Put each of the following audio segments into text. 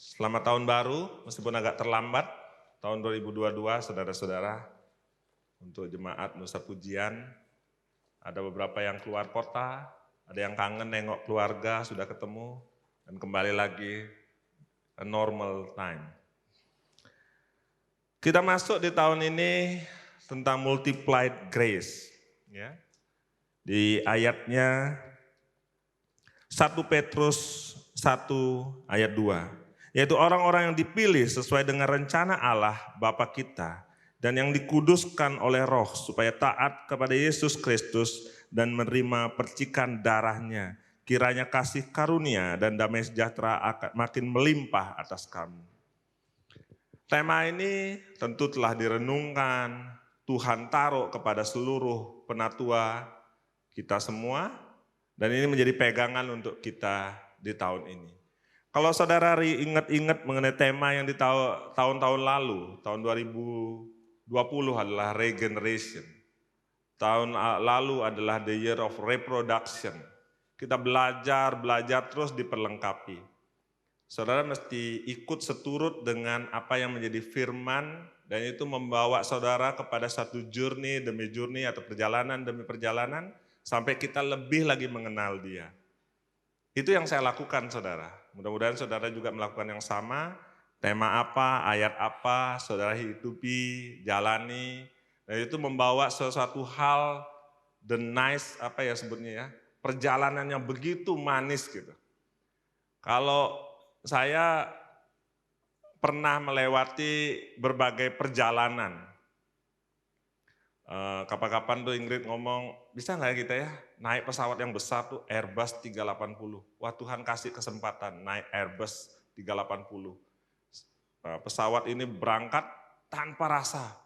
Selamat tahun baru, meskipun agak terlambat, tahun 2022, saudara-saudara. Untuk jemaat Nusa Pujian, ada beberapa yang keluar kota, ada yang kangen nengok keluarga, sudah ketemu, dan kembali lagi a normal time. Kita masuk di tahun ini tentang multiplied grace. Ya. Di ayatnya 1 Petrus 1 ayat 2. Yaitu orang-orang yang dipilih sesuai dengan rencana Allah Bapa kita dan yang dikuduskan oleh Roh supaya taat kepada Yesus Kristus dan menerima percikan darahnya. Kiranya kasih karunia dan damai sejahtera akan makin melimpah atas kamu. Tema ini tentu telah direnungkan, Tuhan taruh kepada seluruh penatua kita semua, dan ini menjadi pegangan untuk kita di tahun ini. Kalau saudara ingat-ingat mengenai tema yang di tahun-tahun lalu, tahun 2020 adalah regeneration. Tahun lalu adalah the year of reproduction. Kita belajar terus diperlengkapi. Saudara mesti ikut seturut dengan apa yang menjadi firman, dan itu membawa saudara kepada satu journey demi journey atau perjalanan demi perjalanan, sampai kita lebih lagi mengenal Dia. Itu yang saya lakukan, saudara. Mudah-mudahan saudara juga melakukan yang sama. Tema apa, ayat apa, saudara hidupi, jalani. Dan itu membawa sesuatu hal, the nice, apa ya sebutnya ya, perjalanan yang begitu manis gitu. Kalau saya pernah melewati berbagai perjalanan. Kapan-kapan tuh Ingrid ngomong, bisa nggak kita ya naik pesawat yang besar tuh Airbus 380. Wah, Tuhan kasih kesempatan naik Airbus 380. Pesawat ini berangkat tanpa rasa,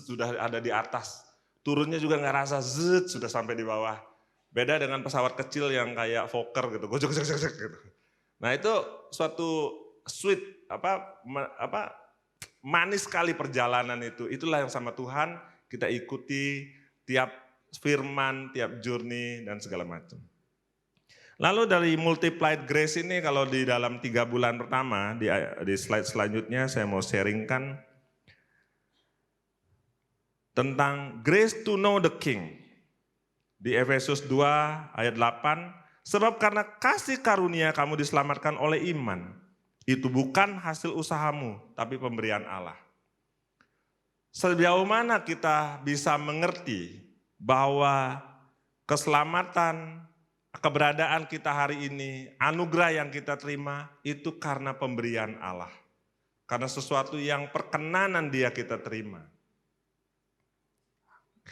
sudah ada di atas. Turunnya juga nggak rasa, sudah sampai di bawah. Beda dengan pesawat kecil yang kayak Fokker gitu, gojek gitu. Nah itu suatu sweet, manis sekali perjalanan itu. Itulah yang sama Tuhan kita ikuti tiap firman, tiap journey, dan segala macam. Lalu dari multiplied grace ini, kalau di dalam 3 bulan pertama, di slide selanjutnya saya mau sharingkan tentang grace to know the King. Di Efesus 2 ayat 8, sebab karena kasih karunia kamu diselamatkan oleh iman. Itu bukan hasil usahamu, tapi pemberian Allah. Sejauh mana kita bisa mengerti bahwa keselamatan, keberadaan kita hari ini, anugerah yang kita terima, itu karena pemberian Allah. Karena sesuatu yang perkenanan Dia kita terima.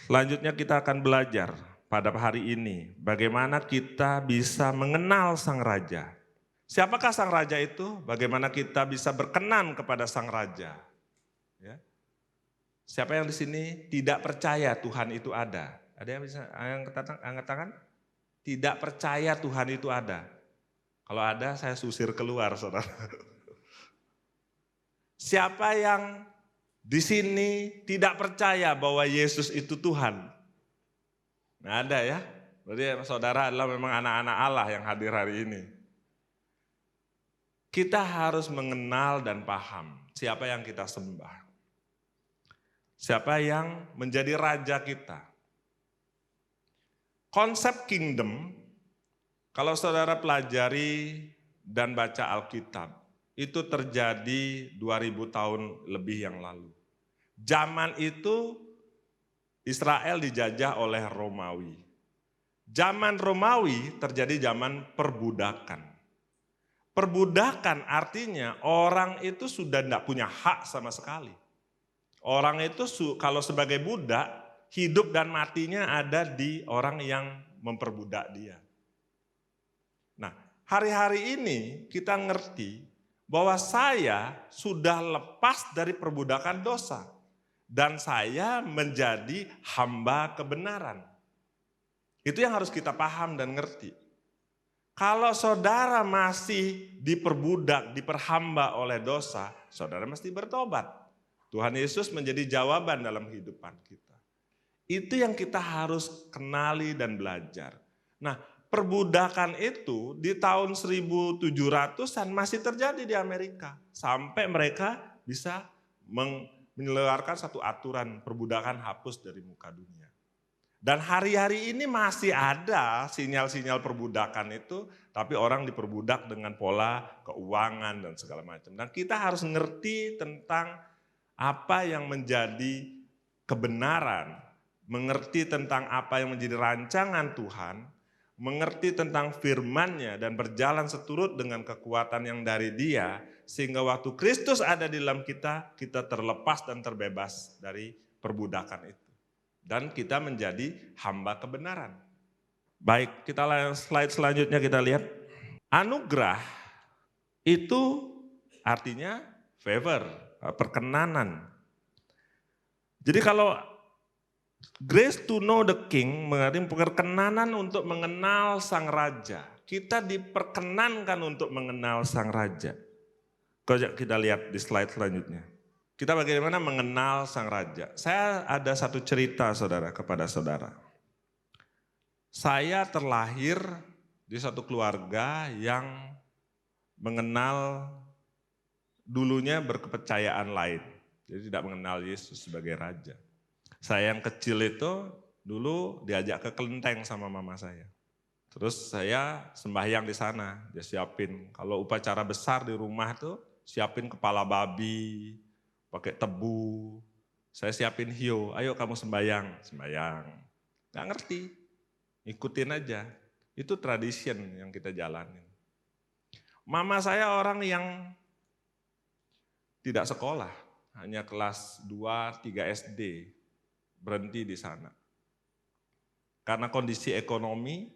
Selanjutnya kita akan belajar pada hari ini, bagaimana kita bisa mengenal Sang Raja. Siapakah Sang Raja itu? Bagaimana kita bisa berkenan kepada Sang Raja? Ya. Siapa yang di sini tidak percaya Tuhan itu ada? Ada yang bisa angkat tangan? Tidak percaya Tuhan itu ada. Kalau ada, saya usir keluar, saudara. Siapa yang di sini tidak percaya bahwa Yesus itu Tuhan? Nggak ada ya? Berarti saudara adalah memang anak-anak Allah yang hadir hari ini. Kita harus mengenal dan paham siapa yang kita sembah. Siapa yang menjadi raja kita. Konsep kingdom, kalau saudara pelajari dan baca Alkitab, itu terjadi 2000 tahun lebih yang lalu. Zaman itu Israel dijajah oleh Romawi. Zaman Romawi terjadi zaman perbudakan. Perbudakan artinya orang itu sudah tidak punya hak sama sekali. Orang itu kalau sebagai budak, hidup dan matinya ada di orang yang memperbudak dia. Nah, hari-hari ini kita ngerti bahwa saya sudah lepas dari perbudakan dosa. Dan saya menjadi hamba kebenaran. Itu yang harus kita paham dan ngerti. Kalau saudara masih diperbudak, diperhamba oleh dosa, saudara mesti bertobat. Tuhan Yesus menjadi jawaban dalam kehidupan kita. Itu yang kita harus kenali dan belajar. Nah, perbudakan itu di tahun 1700-an masih terjadi di Amerika. Sampai mereka bisa mengeluarkan satu aturan perbudakan hapus dari muka dunia. Dan hari-hari ini masih ada sinyal-sinyal perbudakan itu, tapi orang diperbudak dengan pola keuangan dan segala macam. Dan kita harus ngerti tentang apa yang menjadi kebenaran, mengerti tentang apa yang menjadi rancangan Tuhan, mengerti tentang firman-Nya dan berjalan seturut dengan kekuatan yang dari Dia, sehingga waktu Kristus ada di dalam kita, kita terlepas dan terbebas dari perbudakan itu. Dan kita menjadi hamba kebenaran. Baik, kita slide selanjutnya kita lihat. Anugerah itu artinya favor, perkenanan. Jadi kalau grace to know the king mengerti perkenanan untuk mengenal sang raja. Kita diperkenankan untuk mengenal sang raja. Kalau kita lihat di slide selanjutnya. Kita bagaimana mengenal sang raja. Saya ada satu cerita saudara kepada saudara. Saya terlahir di satu keluarga yang mengenal dulunya berkepercayaan lain. Jadi tidak mengenal Yesus sebagai raja. Saya yang kecil itu dulu diajak ke kelenteng sama mama saya. Terus saya sembahyang di sana, dia siapin. Kalau upacara besar di rumah tuh siapin kepala babi, pakai tebu. Saya siapin hiu, ayo kamu sembahyang. Gak ngerti, ikutin aja. Itu tradition yang kita jalanin. Mama saya orang yang tidak sekolah, hanya kelas 2, 3 SD. Berhenti di sana. Karena kondisi ekonomi,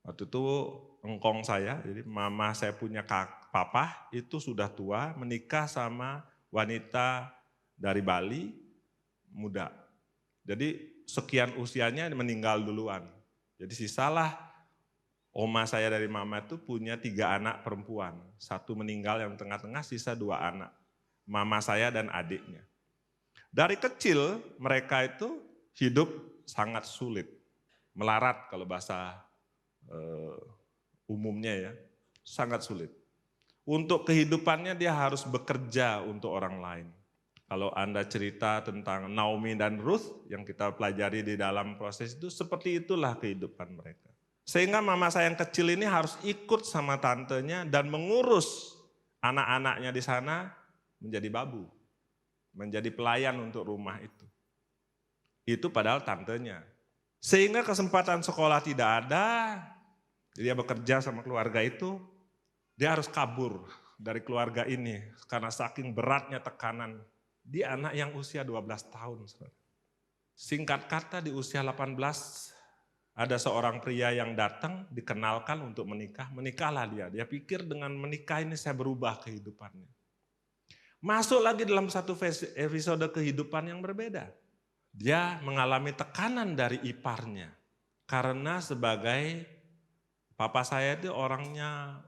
waktu itu engkong saya, jadi mama saya punya papa itu sudah tua, menikah sama wanita dari Bali, muda. Jadi sekian usianya meninggal duluan. Jadi sisalah oma saya dari mama itu punya 3 anak perempuan. 1 meninggal yang tengah-tengah, sisa 2 anak. Mama saya dan adiknya. Dari kecil mereka itu hidup sangat sulit. Melarat kalau bahasa umumnya ya, sangat sulit. Untuk kehidupannya dia harus bekerja untuk orang lain. Kalau Anda cerita tentang Naomi dan Ruth yang kita pelajari di dalam proses itu, seperti itulah kehidupan mereka. Sehingga mama saya yang kecil ini harus ikut sama tantenya dan mengurus anak-anaknya di sana menjadi babu. Menjadi pelayan untuk rumah itu. Itu padahal tantenya. Sehingga kesempatan sekolah tidak ada, dia bekerja sama keluarga itu, dia harus kabur dari keluarga ini karena saking beratnya tekanan. Dia anak yang usia 12 tahun. Singkat kata di usia 18 ada seorang pria yang datang dikenalkan untuk menikah. Menikahlah dia. Dia pikir dengan menikah ini saya berubah kehidupannya. Masuk lagi dalam satu episode kehidupan yang berbeda. Dia mengalami tekanan dari iparnya. Karena sebagai papa saya itu orangnya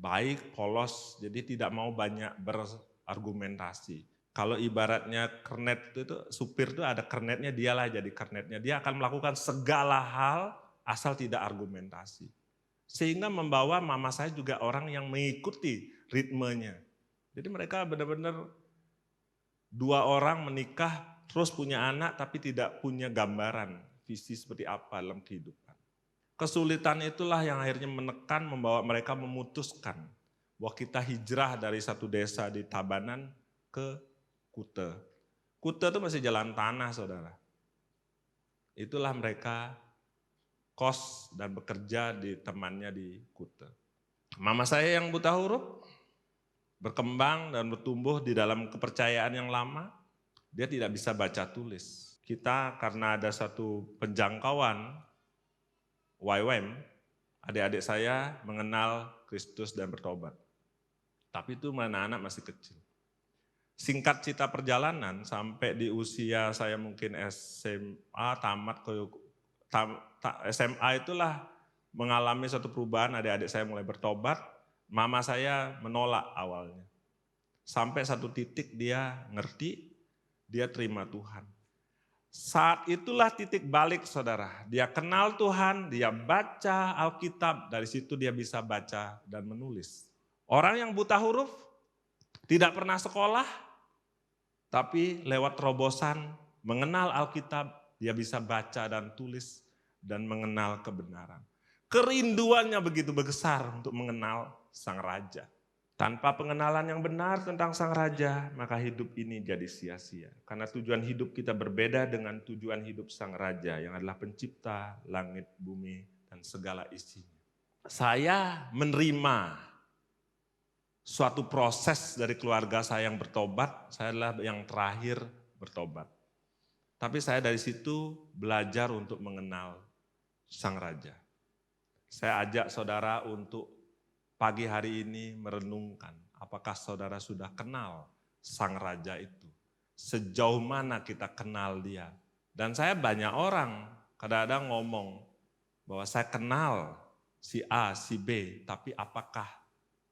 baik, polos, jadi tidak mau banyak berargumentasi. Kalau ibaratnya kernet itu, supir itu ada kernetnya, dialah jadi kernetnya. Dia akan melakukan segala hal asal tidak argumentasi. Sehingga membawa mama saya juga orang yang mengikuti ritmenya. Jadi mereka benar-benar 2 orang menikah, terus punya anak tapi tidak punya gambaran visi seperti apa dalam kehidupan. Kesulitan itulah yang akhirnya menekan, membawa mereka memutuskan bahwa kita hijrah dari satu desa di Tabanan ke Kute. Kute itu masih jalan tanah saudara. Itulah mereka kos dan bekerja di temannya di Kute. Mama saya yang buta huruf berkembang dan bertumbuh di dalam kepercayaan yang lama. Dia tidak bisa baca tulis. Kita karena ada satu penjangkauan YWAM, adik-adik saya mengenal Kristus dan bertobat. Tapi itu anak-anak masih kecil. Singkat cerita perjalanan sampai di usia saya mungkin SMA, tamat ke SMA itulah mengalami satu perubahan, adik-adik saya mulai bertobat. Mama saya menolak awalnya. Sampai satu titik dia ngerti, dia terima Tuhan. Saat itulah titik balik saudara. Dia kenal Tuhan, dia baca Alkitab, dari situ dia bisa baca dan menulis. Orang yang buta huruf, tidak pernah sekolah, tapi lewat terobosan mengenal Alkitab, dia bisa baca dan tulis dan mengenal kebenaran. Kerinduannya begitu besar untuk mengenal Sang Raja. Tanpa pengenalan yang benar tentang Sang Raja, maka hidup ini jadi sia-sia. Karena tujuan hidup kita berbeda dengan tujuan hidup Sang Raja yang adalah pencipta langit, bumi, dan segala isinya. Saya menerima suatu proses dari keluarga saya yang bertobat, saya adalah yang terakhir bertobat. Tapi saya dari situ belajar untuk mengenal Sang Raja. Saya ajak saudara untuk pagi hari ini merenungkan apakah saudara sudah kenal Sang Raja itu. Sejauh mana kita kenal dia. Dan saya banyak orang kadang-kadang ngomong bahwa saya kenal si A, si B, tapi apakah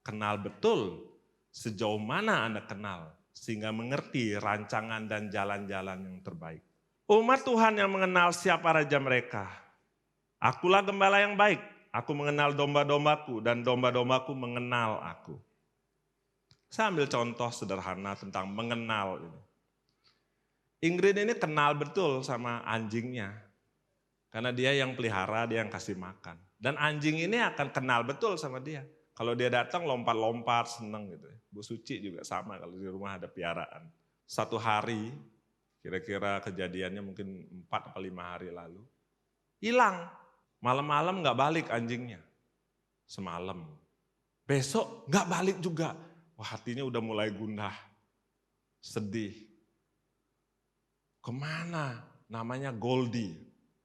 kenal betul sejauh mana Anda kenal sehingga mengerti rancangan dan jalan-jalan yang terbaik. Umat Tuhan yang mengenal siapa Raja mereka. Akulah gembala yang baik, aku mengenal domba-dombaku dan domba-dombaku mengenal aku. Saya ambil contoh sederhana tentang mengenal ini. Ingrid ini kenal betul sama anjingnya. Karena dia yang pelihara, dia yang kasih makan. Dan anjing ini akan kenal betul sama dia. Kalau dia datang lompat-lompat, seneng gitu. Bu Suci juga sama kalau di rumah ada piaraan. Satu hari, kira-kira kejadiannya mungkin 4 atau 5 hari lalu. Hilang, malam-malam gak balik anjingnya. Semalam. Besok gak balik juga. Wah, hatinya udah mulai gundah. Sedih. Kemana? Namanya Goldie.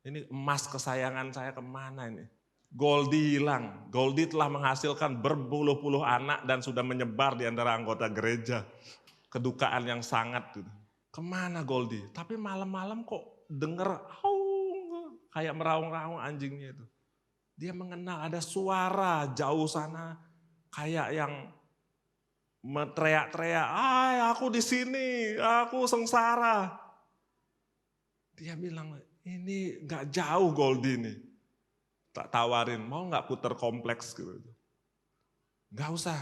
Ini emas kesayangan saya kemana ini? Goldie hilang. Goldie telah menghasilkan berpuluh-puluh anak dan sudah menyebar di antara anggota gereja. Kedukaan yang sangat. Kemana Goldie? Tapi malam-malam kok denger kayak meraung-raung anjingnya itu. Dia mengenal ada suara jauh sana kayak yang teriak-teriak, aku di sini, aku sengsara. Dia bilang, ini gak jauh Goldie nih. Tak tawarin, mau gak puter kompleks gitu. Gak usah,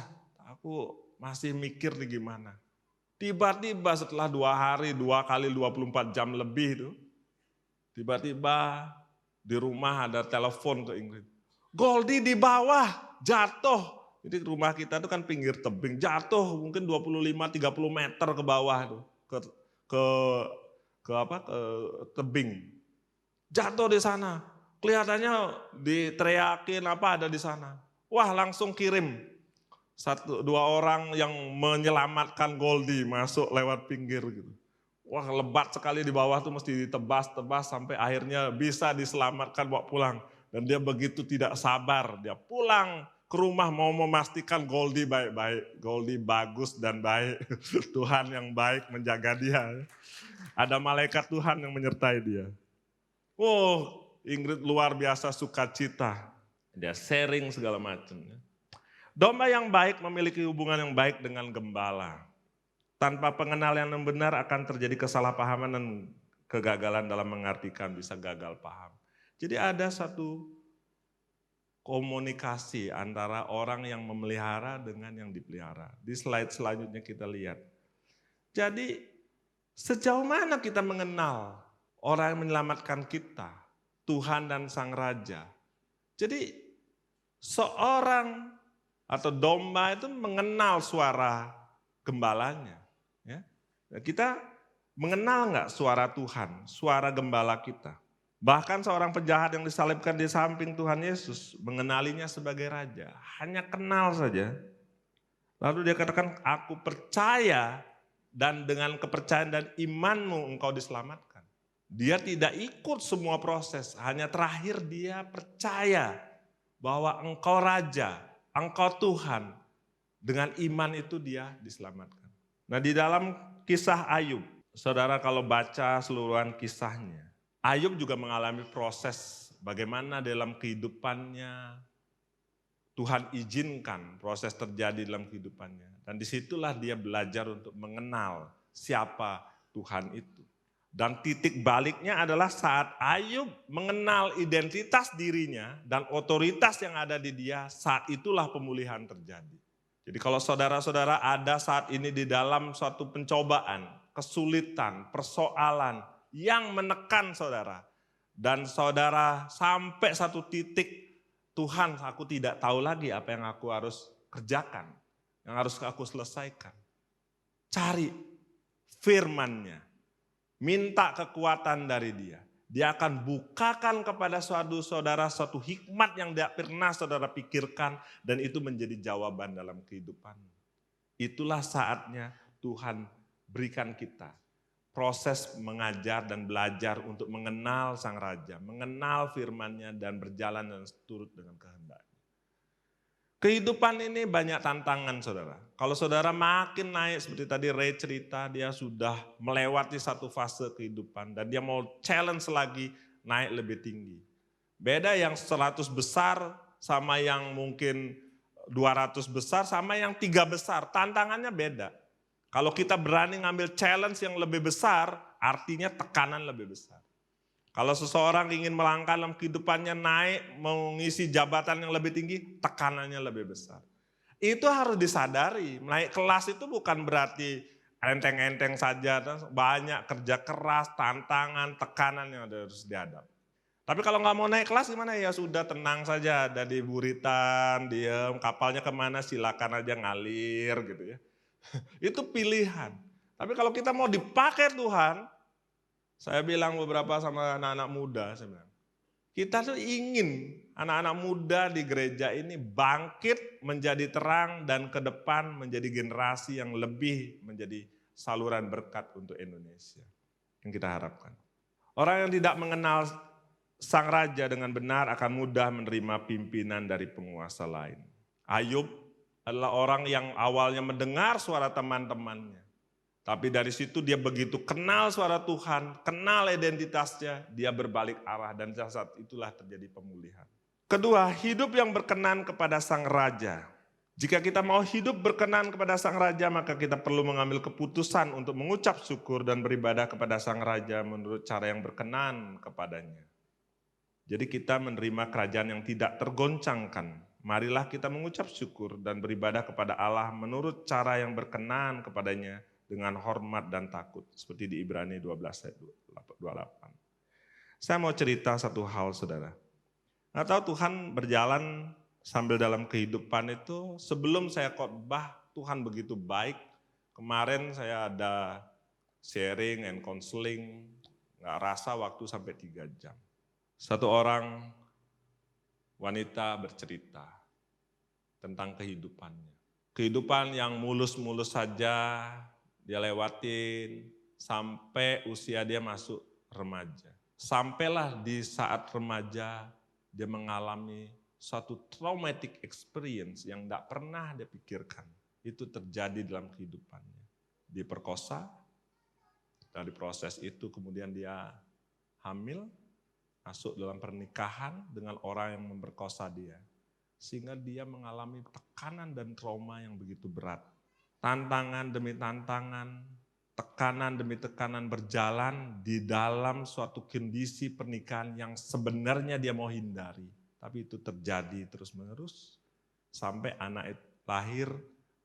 aku masih mikir nih gimana. Tiba-tiba setelah 2 hari, 2 kali 24 jam lebih itu, tiba-tiba di rumah ada telepon ke Ingrid. Goldie di bawah, jatuh. Jadi rumah kita itu kan pinggir tebing, jatuh mungkin 25-30 meter ke bawah tuh, ke tebing. Jatuh di sana. Kelihatannya diteriakin apa ada di sana. Wah, langsung kirim 1-2 orang yang menyelamatkan Goldie masuk lewat pinggir gitu. Wah, lebat sekali di bawah tuh mesti ditebas-tebas sampai akhirnya bisa diselamatkan bawa pulang. Dan dia begitu tidak sabar, dia pulang ke rumah mau memastikan Goldie baik-baik. Goldie bagus dan baik. Tuhan yang baik menjaga dia. Ada malaikat Tuhan yang menyertai dia. Oh, Ingrid luar biasa sukacita. Dia sharing segala macam. Domba yang baik memiliki hubungan yang baik dengan gembala. Tanpa pengenalan yang benar akan terjadi kesalahpahaman dan kegagalan dalam mengartikan, bisa gagal paham. Jadi ada satu komunikasi antara orang yang memelihara dengan yang dipelihara. Di slide selanjutnya kita lihat. Jadi sejauh mana kita mengenal orang yang menyelamatkan kita, Tuhan dan Sang Raja. Jadi seorang atau domba itu mengenal suara gembalanya. Ya. Kita mengenal nggak suara Tuhan, suara gembala kita. Bahkan seorang penjahat yang disalibkan di samping Tuhan Yesus mengenalinya sebagai Raja. Hanya kenal saja. Lalu dia katakan, aku percaya dan dengan kepercayaan dan imanmu engkau diselamatkan. Dia tidak ikut semua proses, hanya terakhir dia percaya bahwa engkau Raja, engkau Tuhan. Dengan iman itu dia diselamatkan. Nah, di dalam kisah Ayub, saudara kalau baca seluruhan kisahnya, Ayub juga mengalami proses bagaimana dalam kehidupannya Tuhan izinkan proses terjadi dalam kehidupannya. Dan disitulah dia belajar untuk mengenal siapa Tuhan itu. Dan titik baliknya adalah saat Ayub mengenal identitas dirinya dan otoritas yang ada di dia, saat itulah pemulihan terjadi. Jadi kalau saudara-saudara ada saat ini di dalam suatu pencobaan, kesulitan, persoalan yang menekan saudara, dan saudara sampai satu titik, Tuhan aku tidak tahu lagi apa yang aku harus kerjakan, yang harus aku selesaikan. Cari firman-Nya. Minta kekuatan dari dia. Dia akan bukakan kepada suatu saudara suatu hikmat yang tidak pernah saudara pikirkan. Dan itu menjadi jawaban dalam kehidupan. Itulah saatnya Tuhan berikan kita proses mengajar dan belajar untuk mengenal Sang Raja. Mengenal firman-Nya dan berjalan dan turut dengan kehendak. Kehidupan ini banyak tantangan saudara. Kalau saudara makin naik seperti tadi Ray cerita, dia sudah melewati satu fase kehidupan dan dia mau challenge lagi naik lebih tinggi. Beda yang 100 besar sama yang mungkin 200 besar sama yang 3 besar, tantangannya beda. Kalau kita berani ngambil challenge yang lebih besar, artinya tekanan lebih besar. Kalau seseorang ingin melangkah dalam kehidupannya naik, mengisi jabatan yang lebih tinggi, tekanannya lebih besar. Itu harus disadari, naik kelas itu bukan berarti enteng-enteng saja, banyak kerja keras, tantangan, tekanan yang harus dihadapi. Tapi kalau nggak mau naik kelas gimana ya sudah tenang saja, ada di buritan, diem, kapalnya kemana silakan aja ngalir gitu ya. Itu pilihan. Tapi kalau kita mau dipakai Tuhan, saya bilang beberapa sama anak-anak muda, saya bilang, kita tuh ingin anak-anak muda di gereja ini bangkit menjadi terang dan ke depan menjadi generasi yang lebih menjadi saluran berkat untuk Indonesia. Yang kita harapkan. Orang yang tidak mengenal Sang Raja dengan benar akan mudah menerima pimpinan dari penguasa lain. Ayub adalah orang yang awalnya mendengar suara teman-temannya. Tapi dari situ dia begitu kenal suara Tuhan, kenal identitasnya, dia berbalik arah dan saat itulah terjadi pemulihan. Kedua, hidup yang berkenan kepada Sang Raja. Jika kita mau hidup berkenan kepada Sang Raja, maka kita perlu mengambil keputusan untuk mengucap syukur dan beribadah kepada Sang Raja menurut cara yang berkenan kepadanya. Jadi kita menerima kerajaan yang tidak tergoncangkan. Marilah kita mengucap syukur dan beribadah kepada Allah menurut cara yang berkenan kepadanya, dengan hormat dan takut. Seperti di Ibrani 12 ayat 28. Saya mau cerita satu hal saudara. Atau Tuhan berjalan sambil dalam kehidupan itu, sebelum saya khotbah Tuhan begitu baik. Kemarin saya ada sharing and counseling, gak rasa waktu sampai 3 jam. Satu orang wanita bercerita tentang kehidupannya. Kehidupan yang mulus-mulus saja, dia lewatin sampai usia dia masuk remaja. Sampailah di saat remaja dia mengalami suatu traumatic experience yang tidak pernah dia pikirkan. Itu terjadi dalam kehidupannya. Diperkosa, dari proses itu kemudian dia hamil, masuk dalam pernikahan dengan orang yang memperkosa dia. Sehingga dia mengalami tekanan dan trauma yang begitu berat. Tantangan demi tantangan, tekanan demi tekanan berjalan di dalam suatu kondisi pernikahan yang sebenarnya dia mau hindari. Tapi itu terjadi terus-menerus sampai anak lahir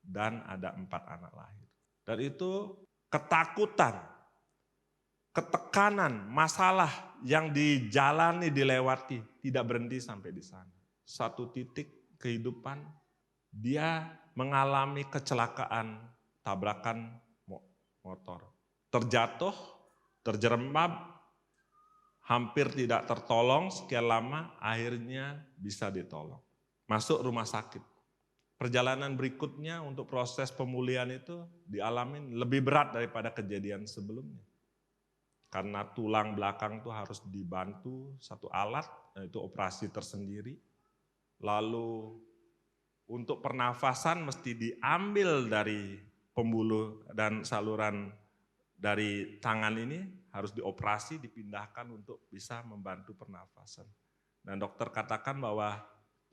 dan ada 4 anak lahir. Dan itu ketakutan, ketekanan, masalah yang dijalani, dilewati, tidak berhenti sampai di sana. Satu titik kehidupan dia mengalami kecelakaan, tabrakan motor. Terjatuh, terjerembab, hampir tidak tertolong sekian lama, akhirnya bisa ditolong. Masuk rumah sakit. Perjalanan berikutnya untuk proses pemulihan itu dialami lebih berat daripada kejadian sebelumnya. Karena tulang belakang itu harus dibantu satu alat, yaitu operasi tersendiri. Lalu untuk pernafasan mesti diambil dari pembuluh dan saluran dari tangan ini, harus dioperasi, dipindahkan untuk bisa membantu pernafasan. Dan dokter katakan bahwa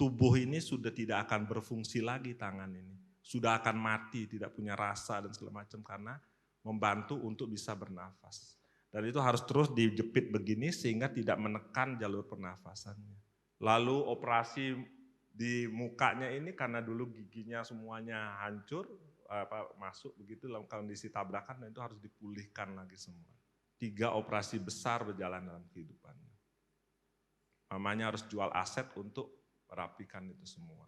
tubuh ini sudah tidak akan berfungsi lagi tangan ini. Sudah akan mati, tidak punya rasa dan segala macam karena membantu untuk bisa bernafas. Dan itu harus terus dijepit begini sehingga tidak menekan jalur pernafasannya. Lalu operasi di mukanya ini karena dulu giginya semuanya hancur, masuk begitu dalam kondisi tabrakan, dan itu harus dipulihkan lagi semua. 3 operasi besar berjalan dalam kehidupannya. Mamanya harus jual aset untuk merapikan itu semua.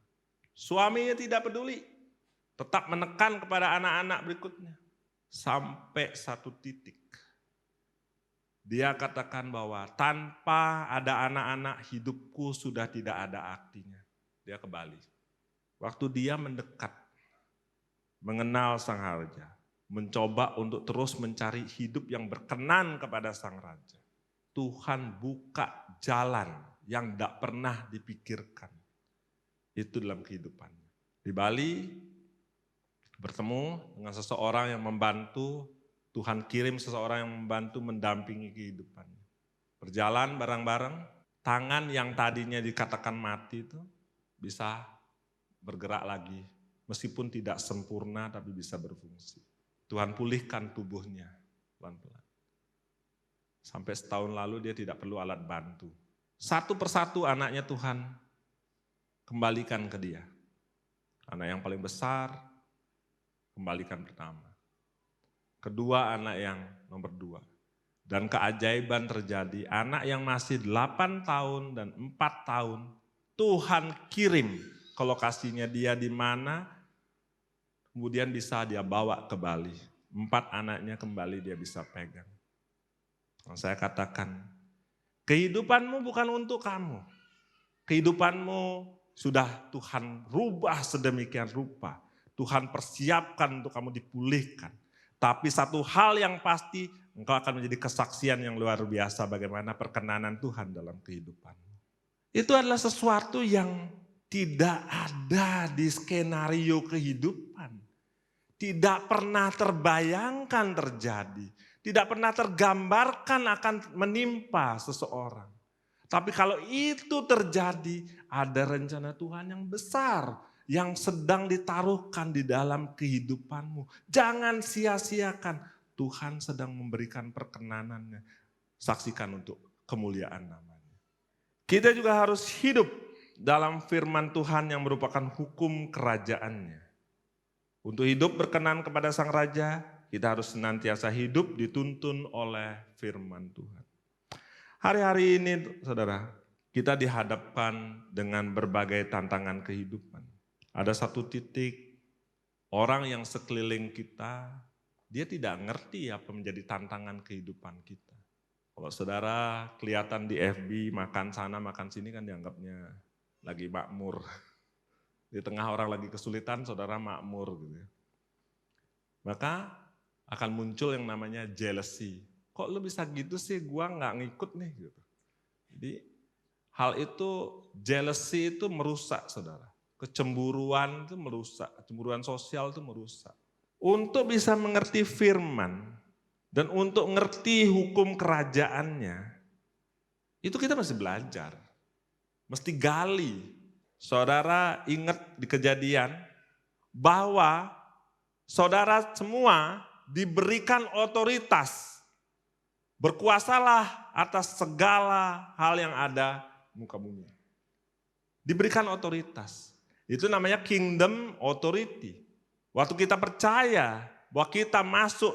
Suaminya tidak peduli, tetap menekan kepada anak-anak berikutnya. Sampai satu titik, dia katakan bahwa tanpa ada anak-anak hidupku sudah tidak ada artinya. Dia ke Bali. Waktu dia mendekat, mengenal Sang Raja, mencoba untuk terus mencari hidup yang berkenan kepada Sang Raja. Tuhan buka jalan yang tidak pernah dipikirkan. Itu dalam kehidupannya. Di Bali bertemu dengan seseorang yang membantu, Tuhan kirim seseorang yang membantu mendampingi kehidupannya. Berjalan bareng-bareng, tangan yang tadinya dikatakan mati itu bisa bergerak lagi. Meskipun tidak sempurna tapi bisa berfungsi. Tuhan pulihkan tubuhnya pelan-pelan. Sampai setahun lalu dia tidak perlu alat bantu. Satu persatu anaknya Tuhan kembalikan ke dia. Anak yang paling besar kembalikan pertama. Kedua anak yang nomor 2. Dan keajaiban terjadi, anak yang masih 8 tahun dan 4 tahun, Tuhan kirim ke lokasinya dia di mana, kemudian bisa dia bawa ke Bali. 4 anaknya kembali dia bisa pegang. Nah, saya katakan, kehidupanmu bukan untuk kamu. Kehidupanmu sudah Tuhan rubah sedemikian rupa. Tuhan persiapkan untuk kamu dipulihkan. Tapi satu hal yang pasti, engkau akan menjadi kesaksian yang luar biasa bagaimana perkenanan Tuhan dalam kehidupanmu. Itu adalah sesuatu yang tidak ada di skenario kehidupan. Tidak pernah terbayangkan terjadi. Tidak pernah tergambarkan akan menimpa seseorang. Tapi kalau itu terjadi, ada rencana Tuhan yang besar yang sedang ditaruhkan di dalam kehidupanmu. Jangan sia-siakan, Tuhan sedang memberikan perkenanannya. Saksikan untuk kemuliaan namanya. Kita juga harus hidup dalam firman Tuhan yang merupakan hukum kerajaannya. Untuk hidup berkenan kepada Sang Raja, kita harus senantiasa hidup dituntun oleh firman Tuhan. Hari-hari ini saudara, kita dihadapkan dengan berbagai tantangan kehidupan. Ada satu titik, orang yang sekeliling kita, dia tidak ngerti apa menjadi tantangan kehidupan kita. Kalau saudara kelihatan di FB, makan sana, makan sini kan dianggapnya lagi makmur. Di tengah orang lagi kesulitan, saudara makmur gitu ya. Maka akan muncul yang namanya jealousy. Kok lu bisa gitu sih, gua nggak ngikut nih gitu. Jadi hal itu, jealousy itu merusak saudara. Kecemburuan itu merusak, kecemburuan sosial itu merusak. Untuk bisa mengerti firman dan untuk mengerti hukum kerajaannya, itu kita masih belajar, mesti gali. Saudara ingat di Kejadian bahwa saudara semua diberikan otoritas, berkuasalah atas segala hal yang ada muka bumi. Diberikan otoritas. Itu namanya kingdom authority. Waktu kita percaya bahwa kita masuk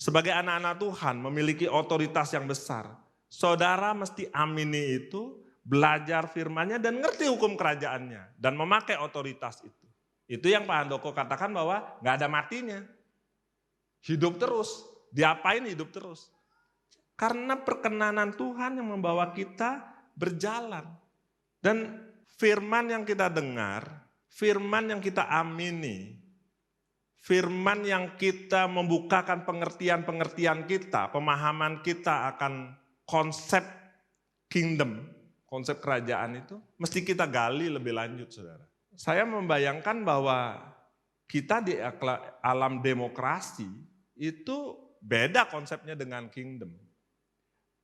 sebagai anak-anak Tuhan memiliki otoritas yang besar. Saudara mesti amini itu, belajar firman-Nya dan ngerti hukum kerajaannya. Dan memakai otoritas itu. Itu yang Pak Handoko katakan bahwa gak ada matinya. Hidup terus, diapain hidup terus. Karena perkenanan Tuhan yang membawa kita berjalan. Dan firman yang kita dengar, firman yang kita amini, firman yang kita membukakan pengertian-pengertian kita, pemahaman kita akan konsep kingdom, konsep kerajaan itu, mesti kita gali lebih lanjut saudara. Saya membayangkan bahwa kita di alam demokrasi itu beda konsepnya dengan kingdom.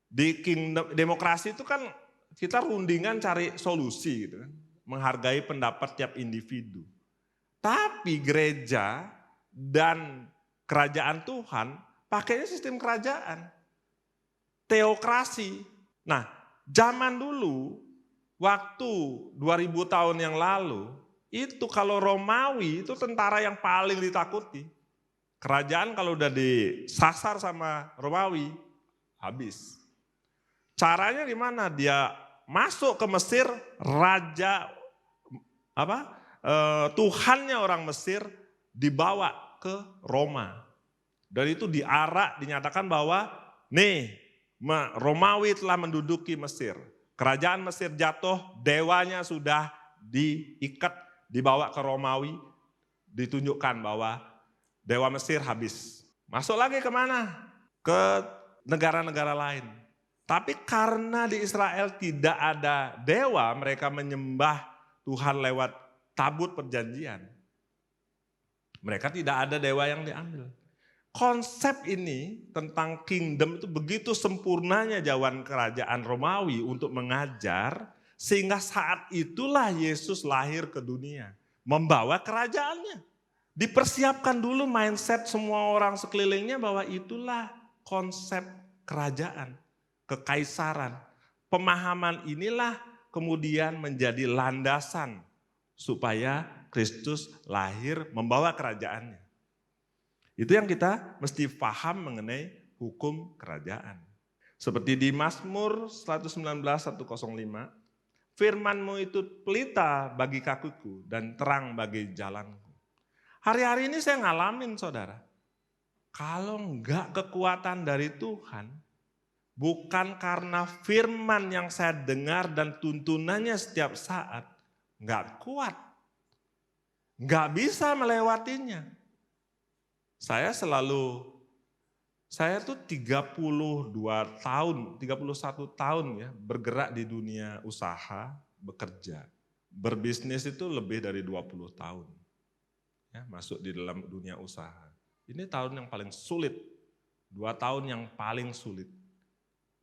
Di kingdom, demokrasi itu kan kita rundingan cari solusi gitu kan, menghargai pendapat tiap individu. Tapi gereja dan kerajaan Tuhan pakainya sistem kerajaan. teokrasi. Nah, zaman dulu, waktu 2000 tahun yang lalu, itu kalau Romawi itu tentara yang paling ditakuti. Kerajaan kalau udah disasar sama Romawi, habis. Caranya gimana? Dia masuk ke Mesir, raja Tuhannya orang Mesir dibawa ke Roma. Dan itu diarak, dinyatakan bahwa nih Romawi telah menduduki Mesir. Kerajaan Mesir jatuh, dewanya sudah diikat, dibawa ke Romawi, ditunjukkan bahwa dewa Mesir habis. Masuk lagi kemana? Ke negara-negara lain. Tapi karena di Israel tidak ada dewa, mereka menyembah Tuhan lewat tabut perjanjian. Mereka tidak ada dewa yang diambil. Konsep ini tentang kingdom itu begitu sempurnanya jawaban kerajaan Romawi untuk mengajar, sehingga saat itulah Yesus lahir ke dunia, membawa kerajaannya. Dipersiapkan dulu mindset semua orang sekelilingnya bahwa itulah konsep kerajaan, kekaisaran. Pemahaman inilah kemudian menjadi landasan supaya Kristus lahir membawa kerajaannya. Itu yang kita mesti paham mengenai hukum kerajaan. Seperti di Mazmur 119:105, firman-Mu itu pelita bagi kakiku dan terang bagi jalanku. Hari-hari ini saya ngalamin saudara, kalau enggak kekuatan dari Tuhan, bukan karena firman yang saya dengar dan tuntunannya setiap saat, enggak kuat, enggak bisa melewatinya. Saya tuh 32 tahun, 31 tahun ya bergerak di dunia usaha, bekerja. Berbisnis itu lebih dari 20 tahun. Ya, masuk di dalam dunia usaha. Ini tahun yang paling sulit, 2 tahun yang paling sulit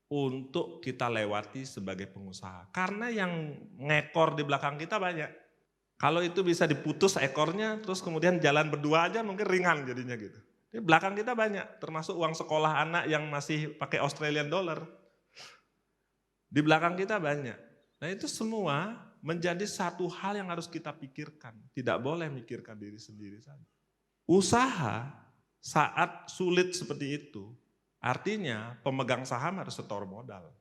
untuk kita lewati sebagai pengusaha. Karena yang ngekor di belakang kita banyak. Kalau itu bisa diputus ekornya, terus kemudian jalan berdua aja mungkin ringan jadinya gitu. Di belakang kita banyak, termasuk uang sekolah anak yang masih pakai Australian dollar. Di belakang kita banyak. Nah itu semua menjadi satu hal yang harus kita pikirkan. Tidak boleh mikirkan diri sendiri saja. Usaha saat sulit seperti itu, artinya pemegang saham harus setor modal.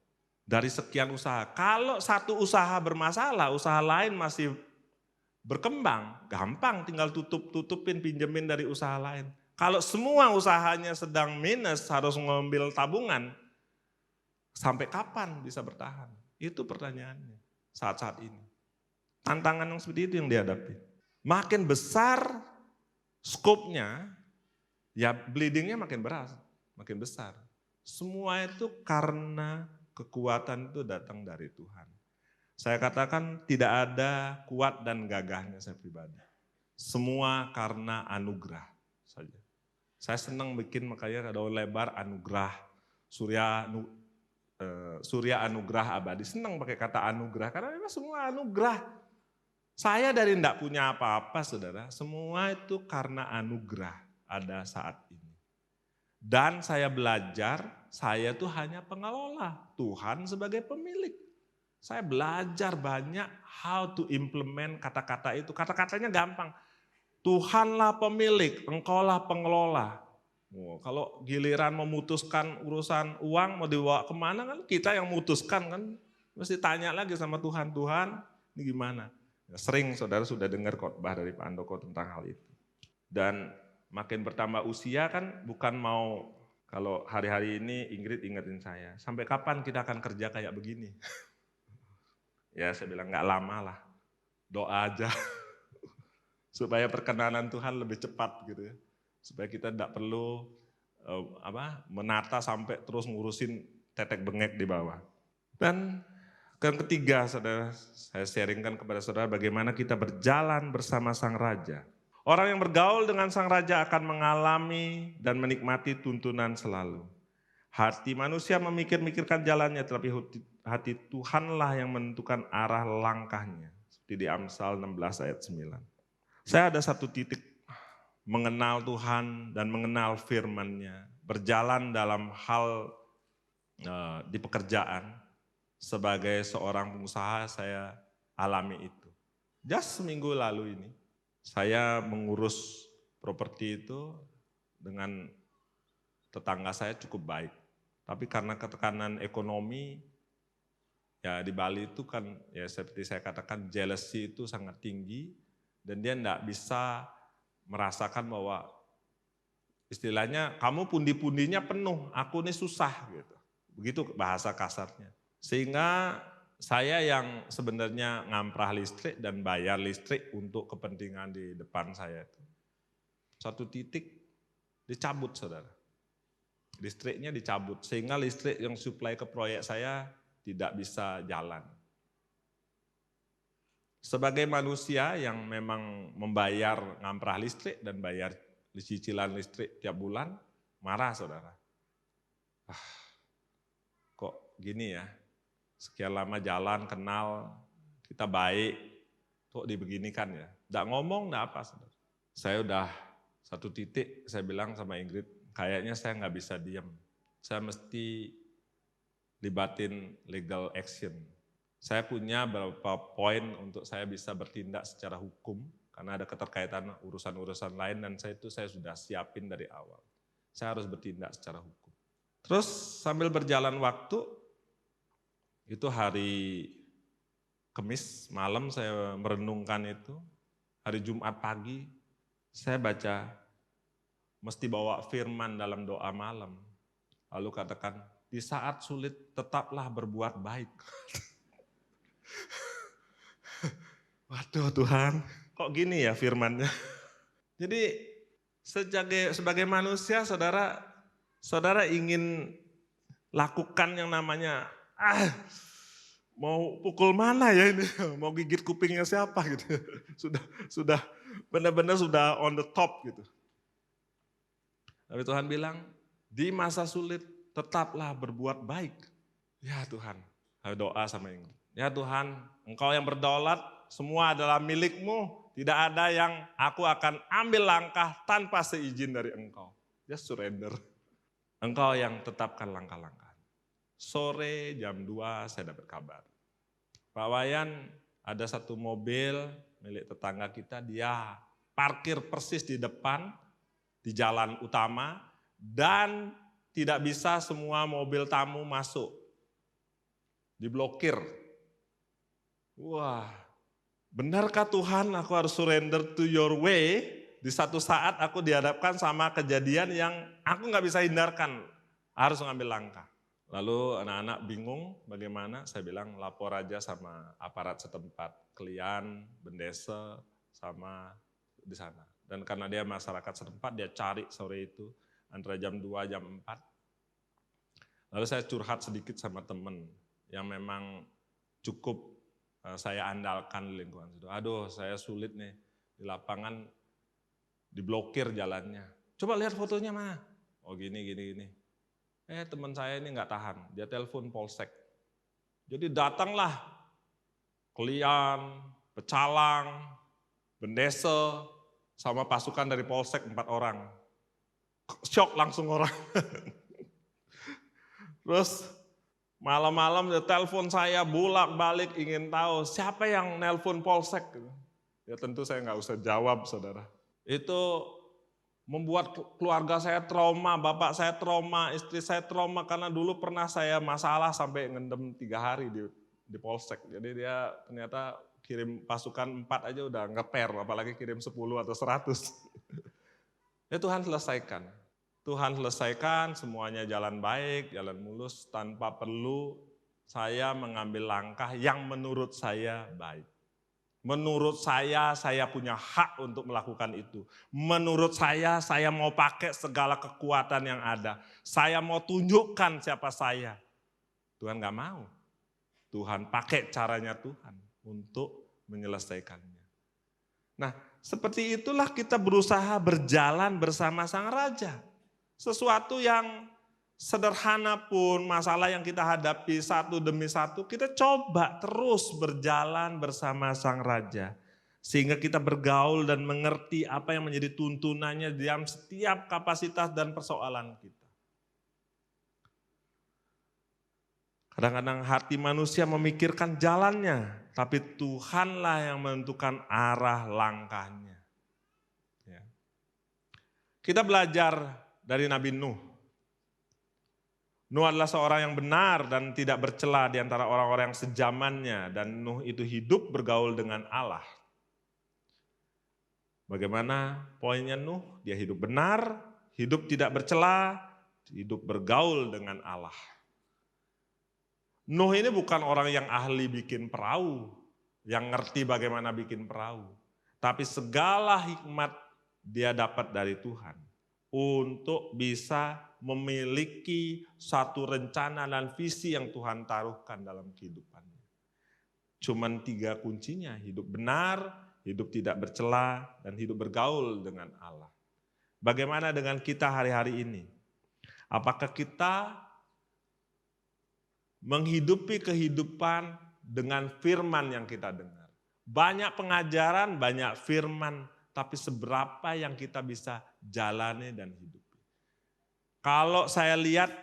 Dari sekian usaha, kalau satu usaha bermasalah, usaha lain masih berkembang, gampang tinggal tutupin, pinjemin dari usaha lain. Kalau semua usahanya sedang minus, harus mengambil tabungan, sampai kapan bisa bertahan? Itu pertanyaannya saat-saat ini. Tantangan yang seperti itu yang dihadapi. Makin besar skopnya, ya bleedingnya makin berat, makin besar. Semua itu karena kekuatan itu datang dari Tuhan. Saya katakan tidak ada kuat dan gagahnya saya pribadi. Semua karena anugerah saja. Saya senang bikin makanya daun lebar anugerah, surya anugerah abadi. Senang pakai kata anugerah karena memang semua anugerah. Saya dari tidak punya apa-apa saudara, semua itu karena anugerah ada saat ini. Dan saya belajar, saya tuh hanya pengelola, Tuhan sebagai pemilik. Saya belajar banyak how to implement kata-kata itu. Kata-katanya gampang. Tuhanlah pemilik, engkaulah pengelola. Kalau giliran memutuskan urusan uang mau dibawa kemana kan kita yang memutuskan kan. Mesti tanya lagi sama Tuhan, Tuhan ini gimana? Sering saudara sudah dengar khotbah dari Pak Andoko tentang hal itu. Dan makin bertambah usia kan bukan mau, kalau hari-hari ini Ingrid ingetin saya, sampai kapan kita akan kerja kayak begini? Ya saya bilang gak lama lah, doa aja. Supaya perkenanan Tuhan lebih cepat gitu ya. Supaya kita tidak perlu menata sampai terus ngurusin tetek bengek di bawah. Dan yang ketiga saudara, saya sharingkan kepada saudara bagaimana kita berjalan bersama Sang Raja. Orang yang bergaul dengan Sang Raja akan mengalami dan menikmati tuntunan selalu. Hati manusia memikir-mikirkan jalannya, tetapi hati Tuhanlah yang menentukan arah langkahnya. Seperti di Amsal 16 ayat 9. Saya ada satu titik mengenal Tuhan dan mengenal firman-Nya, berjalan dalam hal di pekerjaan. Sebagai seorang pengusaha saya alami itu. Just seminggu lalu ini, saya mengurus properti itu dengan tetangga saya cukup baik. Tapi karena ketekanan ekonomi, ya di Bali itu kan ya seperti saya katakan jealousy itu sangat tinggi dan dia enggak bisa merasakan bahwa istilahnya kamu pundi-pundinya penuh, aku ini susah gitu. Begitu bahasa kasarnya. Sehingga saya yang sebenarnya ngamprah listrik dan bayar listrik untuk kepentingan di depan saya itu. Satu titik dicabut saudara. Listriknya dicabut sehingga listrik yang suplai ke proyek saya tidak bisa jalan. Sebagai manusia yang memang membayar ngamprah listrik dan bayar cicilan listrik tiap bulan, marah saudara. Kok gini ya? Sekian lama jalan, kenal, kita baik, kok dibeginikan ya. Nggak ngomong, nggak apa. Saudara. Saya udah satu titik, saya bilang sama Ingrid, kayaknya saya nggak bisa diam. Saya mesti libatin legal action. Saya punya beberapa poin untuk saya bisa bertindak secara hukum, karena ada keterkaitan urusan-urusan lain, dan saya sudah siapin dari awal. Saya harus bertindak secara hukum. Terus sambil berjalan waktu, itu hari Kamis malam saya merenungkan itu, hari Jumat pagi saya baca, mesti bawa firman dalam doa malam. Lalu katakan, di saat sulit tetaplah berbuat baik. Waduh Tuhan, kok gini ya firmannya? Jadi sebagai manusia saudara ingin lakukan yang namanya mau pukul mana ya ini, mau gigit kupingnya siapa gitu. Sudah benar-benar sudah on the top gitu. Tapi Tuhan bilang, di masa sulit tetaplah berbuat baik. Ya Tuhan, doa sama Ingrid. Ya Tuhan, Engkau yang berdaulat, semua adalah milik-Mu. Tidak ada yang aku akan ambil langkah tanpa seizin dari Engkau. Just surrender. Engkau yang tetapkan langkah-langkah. Sore jam 2 saya dapat kabar. Pak Wayan, ada satu mobil milik tetangga kita, dia parkir persis di depan, di jalan utama, dan tidak bisa semua mobil tamu masuk. Diblokir. Wah, benarkah Tuhan aku harus surrender to your way? Di satu saat aku dihadapkan sama kejadian yang aku nggak bisa hindarkan, harus mengambil langkah. Lalu anak-anak bingung bagaimana, saya bilang lapor aja sama aparat setempat, Klian, Bendesa, sama di sana. Dan karena dia masyarakat setempat, dia cari sore itu antara jam 2, jam 4. Lalu saya curhat sedikit sama teman yang memang cukup saya andalkan di lingkungan situ. Aduh saya sulit nih, di lapangan diblokir jalannya. Coba lihat fotonya mana? Oh gini. Teman saya ini nggak tahan, dia telepon polsek. Jadi datanglah Klian, Pecalang, Bendesa, sama pasukan dari polsek 4 orang. Shock langsung orang. Terus malam-malam dia telepon saya bolak-balik ingin tahu siapa yang nelpon polsek. Ya tentu saya nggak usah jawab saudara. Itu membuat keluarga saya trauma, bapak saya trauma, istri saya trauma karena dulu pernah saya masalah sampai ngendem 3 hari di polsek. Jadi dia ternyata kirim pasukan 4 aja udah ngeper, apalagi kirim 10 atau 100. Ya Tuhan selesaikan. Tuhan selesaikan, semuanya jalan baik, jalan mulus tanpa perlu saya mengambil langkah yang menurut saya baik. Menurut saya punya hak untuk melakukan itu. Menurut saya mau pakai segala kekuatan yang ada. Saya mau tunjukkan siapa saya. Tuhan gak mau. Tuhan pakai caranya Tuhan untuk menyelesaikannya. Nah, seperti itulah kita berusaha berjalan bersama Sang Raja. Sesuatu yang sederhana pun, masalah yang kita hadapi satu demi satu, kita coba terus berjalan bersama Sang Raja. Sehingga kita bergaul dan mengerti apa yang menjadi tuntunannya dalam setiap kapasitas dan persoalan kita. Kadang-kadang hati manusia memikirkan jalannya, tapi Tuhanlah yang menentukan arah langkahnya. Ya. Kita belajar dari Nabi Nuh. Nuh adalah seorang yang benar dan tidak bercela di antara orang-orang yang sejamannya. Dan Nuh itu hidup bergaul dengan Allah. Bagaimana poinnya Nuh? Dia hidup benar, hidup tidak bercela, hidup bergaul dengan Allah. Nuh ini bukan orang yang ahli bikin perahu, yang ngerti bagaimana bikin perahu. Tapi segala hikmat dia dapat dari Tuhan untuk bisa memiliki satu rencana dan visi yang Tuhan taruhkan dalam kehidupannya. Cuman 3 kuncinya, hidup benar, hidup tidak bercela, dan hidup bergaul dengan Allah. Bagaimana dengan kita hari-hari ini? Apakah kita menghidupi kehidupan dengan firman yang kita dengar? Banyak pengajaran, banyak firman, tapi seberapa yang kita bisa jalani dan hidupi? Kalau saya lihat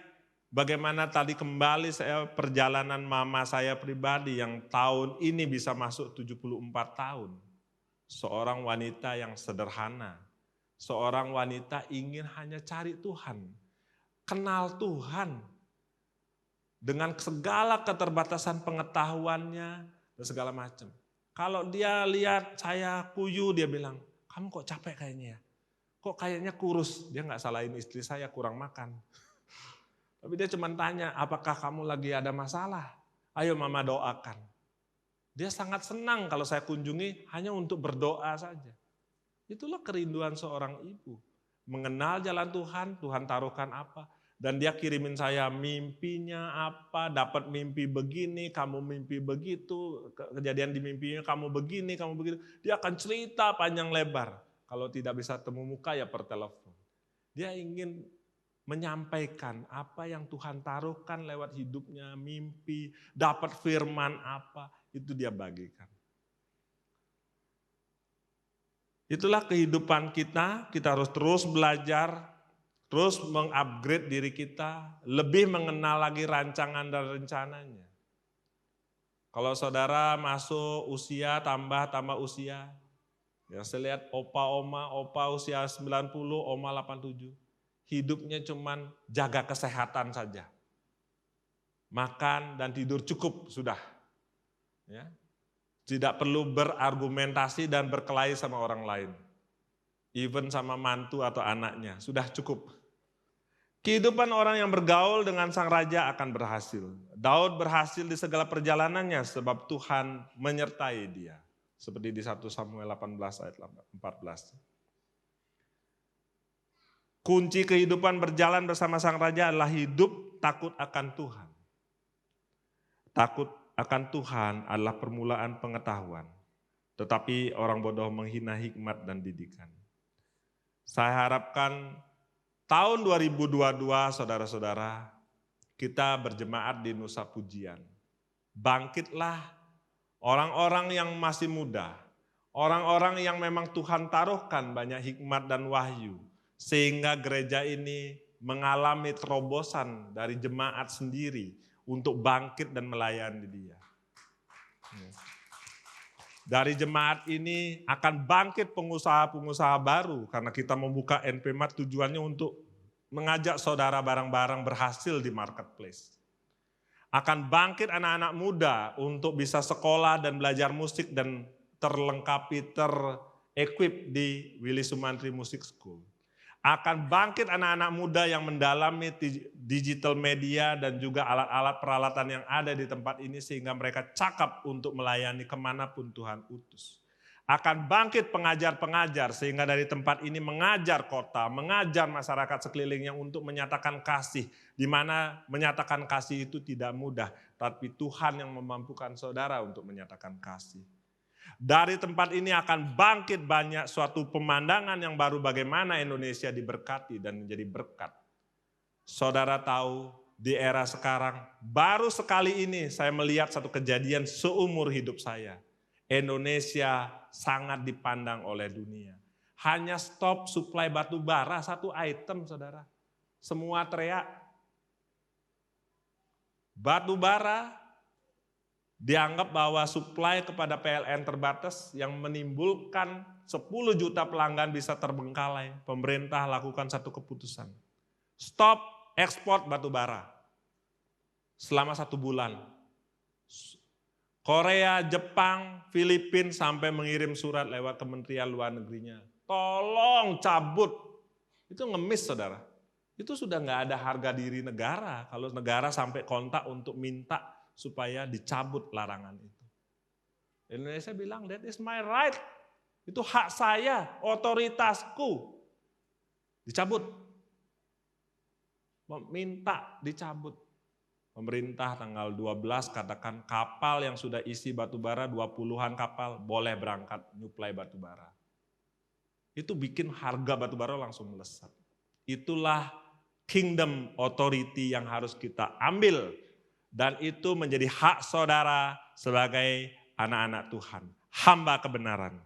bagaimana tadi kembali saya perjalanan mama saya pribadi yang tahun ini bisa masuk 74 tahun. Seorang wanita yang sederhana, seorang wanita ingin hanya cari Tuhan, kenal Tuhan, dengan segala keterbatasan pengetahuannya dan segala macam. Kalau dia lihat saya kuyu, dia bilang, kamu kok capek kayaknya ya? Kok kayaknya kurus? Dia nggak salahin istri saya kurang makan. Tapi dia cuma tanya, apakah kamu lagi ada masalah? Ayo mama doakan. Dia sangat senang kalau saya kunjungi hanya untuk berdoa saja. Itulah kerinduan seorang ibu. Mengenal jalan Tuhan, Tuhan taruhkan apa. Dan dia kirimin saya mimpinya apa, dapat mimpi begini, kamu mimpi begitu, kejadian di mimpinya kamu begini, kamu begitu. Dia akan cerita panjang lebar. Kalau tidak bisa temu muka ya per telepon. Dia ingin menyampaikan apa yang Tuhan taruhkan lewat hidupnya, mimpi, dapat firman apa, itu dia bagikan. Itulah kehidupan kita harus terus belajar, terus mengupgrade diri kita, lebih mengenal lagi rancangan dan rencananya. Kalau saudara masuk usia, tambah usia, ya saya lihat opa usia 90, oma 87, hidupnya cuman jaga kesehatan saja. Makan dan tidur cukup sudah. Ya. Tidak perlu berargumentasi dan berkelahi sama orang lain. Even sama mantu atau anaknya, sudah cukup. Kehidupan orang yang bergaul dengan sang raja akan berhasil. Daud berhasil di segala perjalanannya sebab Tuhan menyertai dia. Seperti di 1 Samuel 18 ayat 14. Kunci kehidupan berjalan bersama sang raja adalah hidup takut akan Tuhan. Takut akan Tuhan adalah permulaan pengetahuan. Tetapi orang bodoh menghina hikmat dan didikan. Saya harapkan tahun 2022 saudara-saudara, kita berjemaat di Nusa Pujian. Bangkitlah orang-orang yang masih muda, orang-orang yang memang Tuhan taruhkan banyak hikmat dan wahyu, sehingga gereja ini mengalami terobosan dari jemaat sendiri untuk bangkit dan melayani dia. Dari jemaat ini akan bangkit pengusaha-pengusaha baru karena kita membuka NPMAT tujuannya untuk mengajak saudara bareng-bareng berhasil di marketplace. Akan bangkit anak-anak muda untuk bisa sekolah dan belajar musik dan terlengkapi, ter-equip di Willy Sumantri Music School. Akan bangkit anak-anak muda yang mendalami digital media dan juga alat-alat peralatan yang ada di tempat ini sehingga mereka cakap untuk melayani kemanapun Tuhan utus. Akan bangkit pengajar-pengajar sehingga dari tempat ini mengajar kota, mengajar masyarakat sekelilingnya untuk menyatakan kasih. Di mana menyatakan kasih itu tidak mudah, tapi Tuhan yang memampukan saudara untuk menyatakan kasih. Dari tempat ini akan bangkit banyak suatu pemandangan yang baru bagaimana Indonesia diberkati dan menjadi berkat. Saudara tahu di era sekarang baru sekali ini saya melihat satu kejadian seumur hidup saya. Indonesia sangat dipandang oleh dunia. Hanya stop suplai batu bara satu item saudara. Semua teriak. batu bara dianggap bahwa suplai kepada PLN terbatas yang menimbulkan 10 juta pelanggan bisa terbengkalai. Pemerintah lakukan satu keputusan. Stop ekspor batu bara selama 1 bulan. Korea, Jepang, Filipina sampai mengirim surat lewat Kementerian Luar Negerinya. Tolong cabut. Itu ngemis saudara. Itu sudah nggak ada harga diri negara. Kalau negara sampai kontak untuk minta supaya dicabut larangan itu. Indonesia bilang that is my right. Itu hak saya, otoritasku. Dicabut. Minta dicabut. Pemerintah tanggal 12 katakan kapal yang sudah isi batu bara 20-an kapal boleh berangkat nyuplai batu bara. Itu bikin harga batu bara langsung melesat. Itulah kingdom authority yang harus kita ambil. Dan itu menjadi hak saudara sebagai anak-anak Tuhan. Hamba kebenaran.